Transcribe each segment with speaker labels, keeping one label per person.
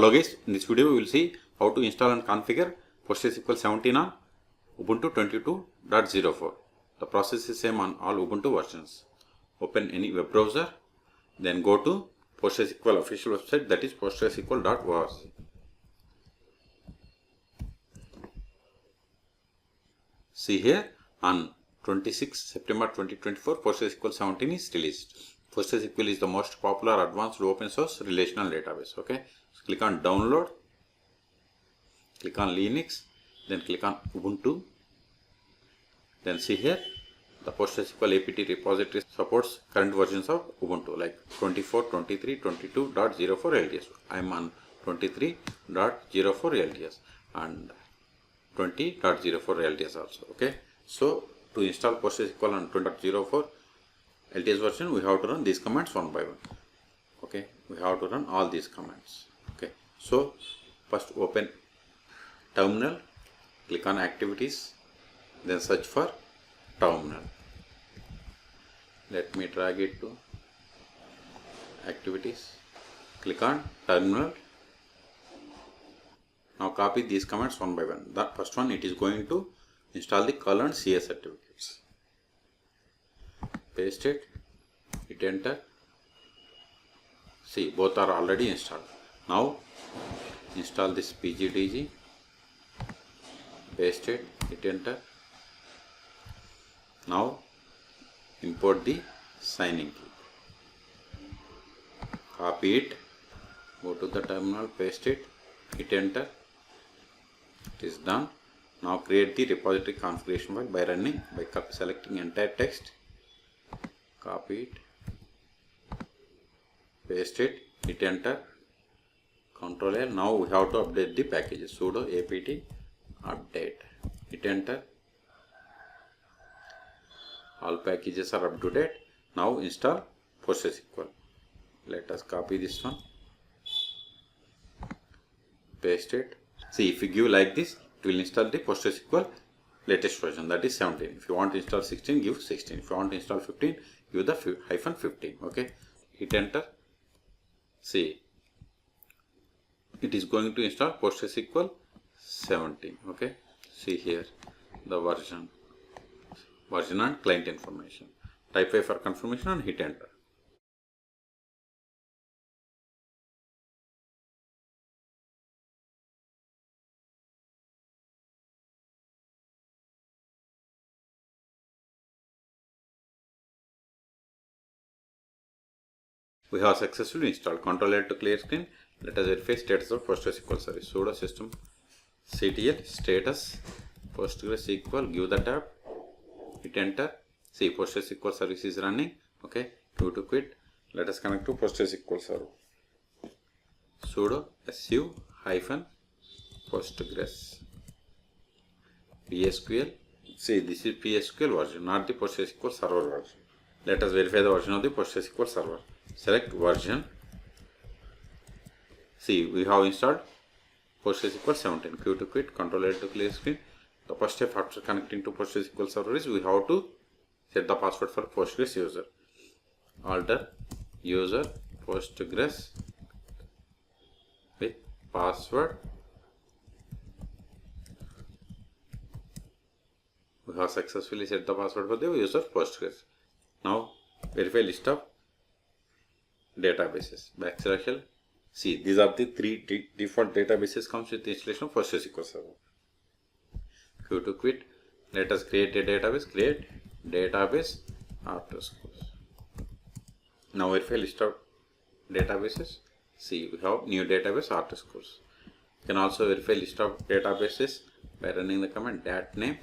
Speaker 1: Hello guys, in this video we will see how to install and configure PostgreSQL 17 on Ubuntu 22.04. The process is same on all Ubuntu versions. Open any web browser, then go to PostgreSQL official website, that is PostgreSQL.org. See here, on 26 September 2024, PostgreSQL 17 is released. PostgreSQL is the most popular advanced open source relational database. Okay, so click on download, click on Linux, then click on Ubuntu. Then see here, the PostgreSQL APT repository supports current versions of Ubuntu like 24, 23, 22.04 LTS. I am on 23.04 LTS and 20.04 LTS also. Okay, so to install PostgreSQL on 20.04 LTS version, we have to run these commands one by one. Okay, we have to run all these commands. Okay, so first open terminal, click on activities, then search for terminal. Let me drag it to activities, click on terminal. Now copy these commands one by one. The first one, it is going to install the curl CS certificates. Paste it, hit enter. See, both are already installed. Now install this pgdg, paste it, hit enter. Now import the signing key, copy it, go to the terminal, paste it, hit enter. It is done. Now create the repository configuration file by running, by selecting entire text, copy it, paste it, hit enter, Ctrl L. Now we have to update the packages. Sudo apt update, hit enter. All packages are up to date. Now install PostgreSQL. Let us copy this one, paste it. See, if you give like this, it will install the PostgreSQL latest version, that is 17. If you want to install 16, give 16. If you want to install 15, give the -15. Okay, hit enter. See, it is going to install PostgreSQL 17. Okay, see here the version and client information. Type A for confirmation and hit enter. We have successfully installed. Ctrl L to clear screen. Let us verify status of PostgreSQL service. Sudo system ctl status PostgreSQL. Give the tab. Hit enter. See, PostgreSQL service is running. Okay. Go to quit. Let us connect to PostgreSQL server. Sudo su -postgres PSQL. See, this is PSQL version, not the PostgreSQL server version. Let us verify the version of the PostgreSQL server. Select version. See, we have installed PostgreSQL 17. Q to quit, Ctrl L to clear screen. The first step after connecting to PostgreSQL server is we have to set the password for Postgres user. Alter user Postgres with password. We have successfully set the password for the user Postgres. Now verify list of databases. \l. See, these are the three default databases comes with the installation of PostgreSQL server. Q to quit. Let us create a database. Create database after schools. Now verify list of databases. See, we have new database after schools. You can also verify list of databases by running the command datname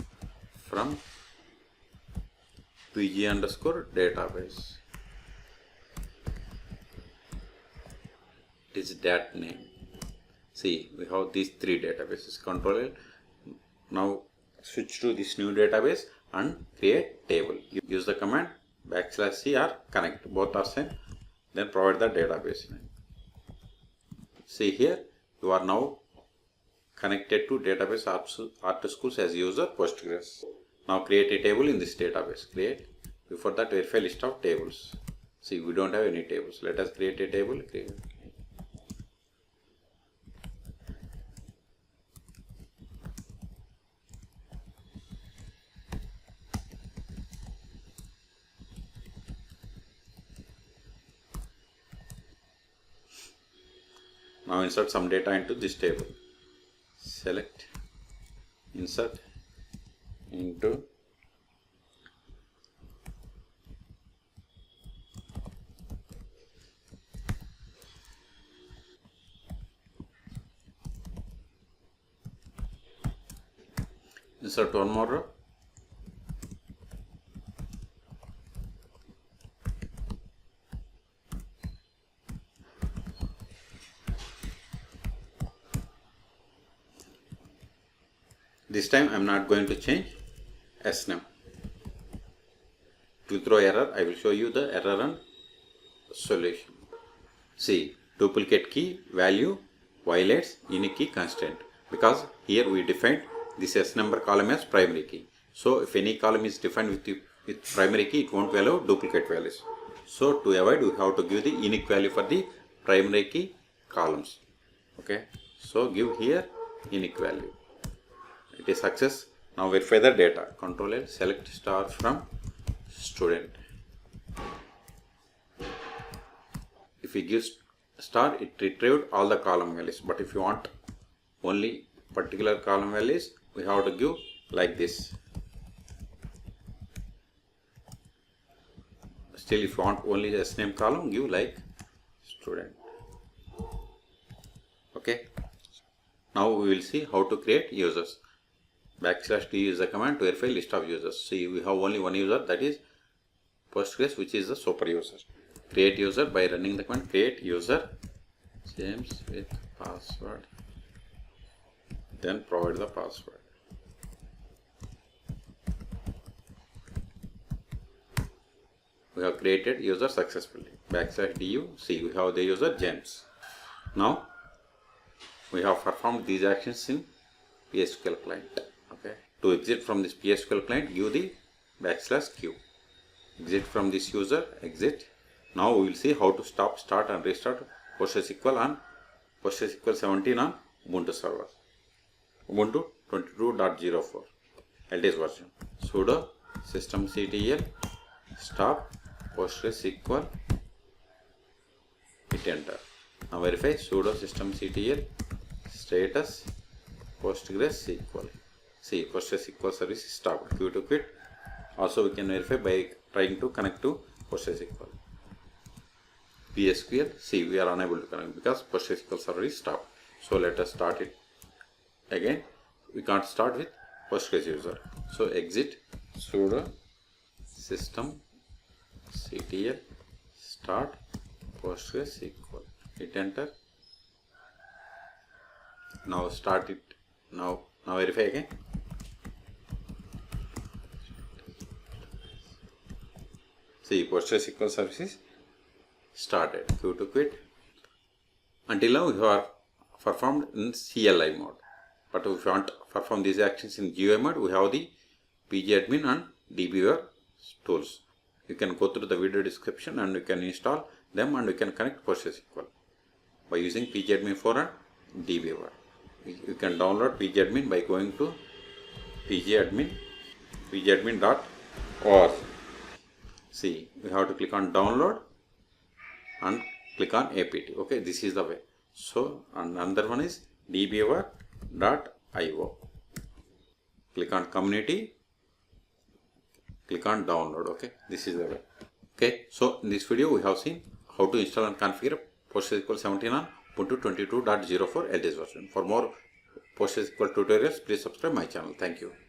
Speaker 1: from pg_database. It is dat name. See, we have these three databases. Ctrl L. Now switch to this new database and create table. Use the command \c or connect. Both are same. Then provide the database name. See here, you are now connected to database after schools as user Postgres. Now create a table in this database. Create. Before that, verify list of tables. See, we don't have any tables. Let us create a table. Now insert some data into this table. Select, insert into insert one more row. This time I am not going to change sname. Click through error. I will show you the error and solution. See, duplicate key value violates unique key constraint, because here we defined this S number column as primary key. So if any column is defined with primary key, it won't allow duplicate values. So to avoid, we have to give the unique value for the primary key columns. Okay. So give here unique value. It is success. Now verify the data. Control L, select star from student. If we give star, it retrieved all the column values. But if you want only particular column values, we have to give like this. Still, if you want only the sname column, give like student. Okay. Now we will see how to create users. \d is the command to verify list of users. See, we have only one user, that is Postgres, which is the super user. Create user by running the command create user James with password, then provide the password. We have created user successfully. \du, see, we have the user James. Now we have performed these actions in PSQL client. Okay. To exit from this PSQL client, give the \q. Exit from this user, exit. Now we will see how to stop, start and restart PostgreSQL on PostgreSQL 17 on Ubuntu server. Ubuntu 22.04 LTS version. Sudo systemctl stop PostgreSQL, hit enter. Now verify sudo systemctl status PostgreSQL. See, PostgreSQL service is stopped. Q to quit. Also we can verify by trying to connect to PostgreSQL. PSQL, see, we are unable to connect because PostgreSQL server is stopped. So let us start it again. We can't start with Postgres user. So exit sudo systemctl start PostgreSQL. Hit enter. Now start it. Now verify again. See, PostgreSQL services started. Q to quit. Until now we have performed in CLI mode. But if you want to perform these actions in GUI mode, we have the Pgadmin and DBeaver tools. You can go through the video description and you can install them and you can connect PostgreSQL by using Pgadmin 4 and DBeaver. You can download Pgadmin by going to pgadmin.org. See, we have to click on download and click on apt. Okay, this is the way. So, and another one is DBeaver.io. Click on community, click on download. Okay, this is the way. Okay, so in this video we have seen how to install and configure PostgreSQL 17 on Ubuntu 22.04 LTS version. For more PostgreSQL tutorials, please subscribe my channel. Thank you.